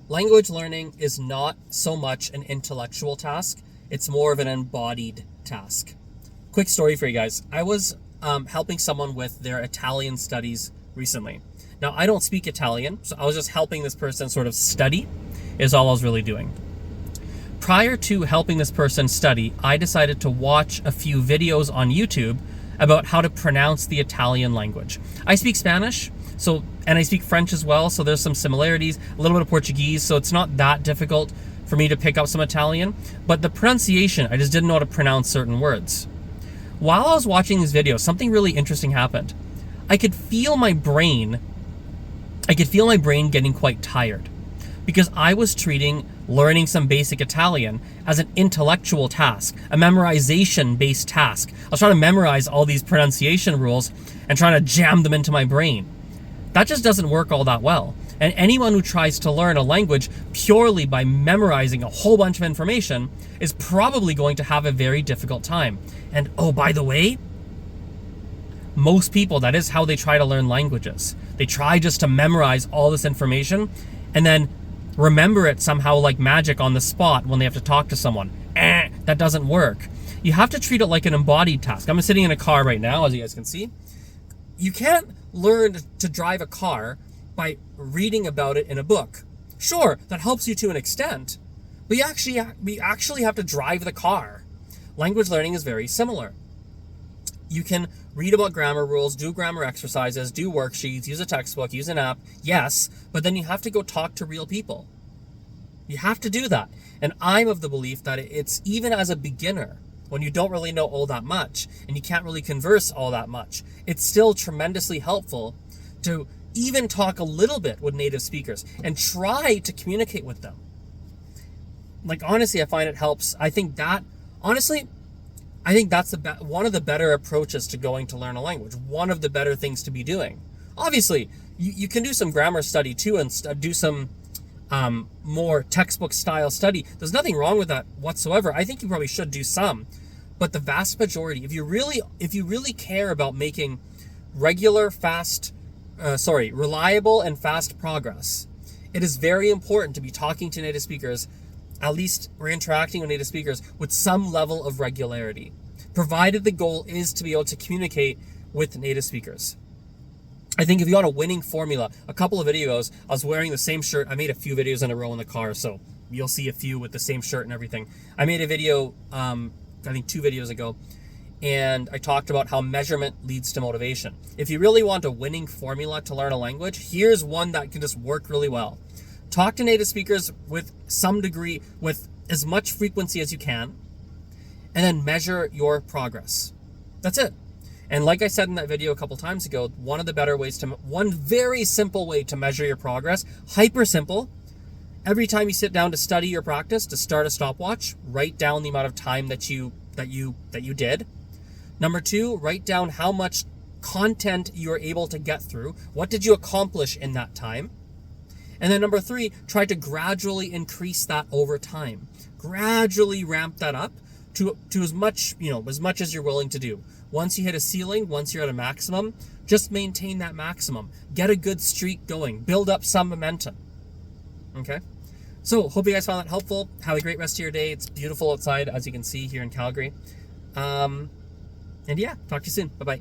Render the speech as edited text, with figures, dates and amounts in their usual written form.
language learning is not so much an intellectual task. It's more of an embodied task. Quick story for you guys. I was helping someone with their Italian studies recently. Now, I don't speak Italian, so I was just helping this person sort of study is all I was really doing. Prior to helping this person study, I decided to watch a few videos on YouTube about how to pronounce the Italian language. I speak Spanish, and I speak French as well, so there's some similarities, a little bit of Portuguese, so it's not that difficult for me to pick up some Italian, but the pronunciation, I just didn't know how to pronounce certain words. While I was watching these videos, something really interesting happened. I could feel my brain getting quite tired because I was treating learning some basic Italian as an intellectual task, a memorization-based task. I was trying to memorize all these pronunciation rules and trying to jam them into my brain. That just doesn't work all that well. And anyone who tries to learn a language purely by memorizing a whole bunch of information is probably going to have a very difficult time. And oh, by the way, most people, that is how they try to learn languages. They try just to memorize all this information and then remember it somehow like magic on the spot when they have to talk to someone. That doesn't work. You have to treat it like an embodied task. I'm sitting in a car right now, as you guys can see. You can't learn to drive a car by reading about it in a book. Sure, that helps you to an extent, but we actually have to drive the car. Language learning is very similar. You can read about grammar rules, do grammar exercises, do worksheets, use a textbook, use an app, yes, but then you have to go talk to real people. You have to do that. And I'm of the belief that it's even as a beginner, when you don't really know all that much and you can't really converse all that much, it's still tremendously helpful to even talk a little bit with native speakers and try to communicate with them. Like, honestly, I find it helps. I think that's one of the better approaches to going to learn a language. One of the better things to be doing. Obviously, you can do some grammar study too and do some more textbook style study. There's nothing wrong with that whatsoever. I think you probably should do some, but the vast majority, if you really care about making reliable and fast progress, it is very important to be talking to native speakers, at least we're interacting with native speakers with some level of regularity, provided the goal is to be able to communicate with native speakers. I think if you want a winning formula, a couple of videos, I was wearing the same shirt. I made a few videos in a row in the car, so you'll see a few with the same shirt and everything. I made a video, I think 2 videos ago, and I talked about how measurement leads to motivation. If you really want a winning formula to learn a language, here's one that can just work really well. Talk to native speakers with some degree, with as much frequency as you can, and then measure your progress. That's it. And like I said in that video a couple times ago, one very simple way to measure your progress, hyper simple. Every time you sit down to study or practice, to start a stopwatch, write down the amount of time that you did. Number 2, write down how much content you were able to get through. What did you accomplish in that time? And then number 3, try to gradually increase that over time. Gradually ramp that up to as much as you're willing to do. Once you hit a ceiling, once you're at a maximum, just maintain that maximum. Get a good streak going. Build up some momentum. Okay? So, hope you guys found that helpful. Have a great rest of your day. It's beautiful outside, as you can see here in Calgary. And yeah, talk to you soon. Bye-bye.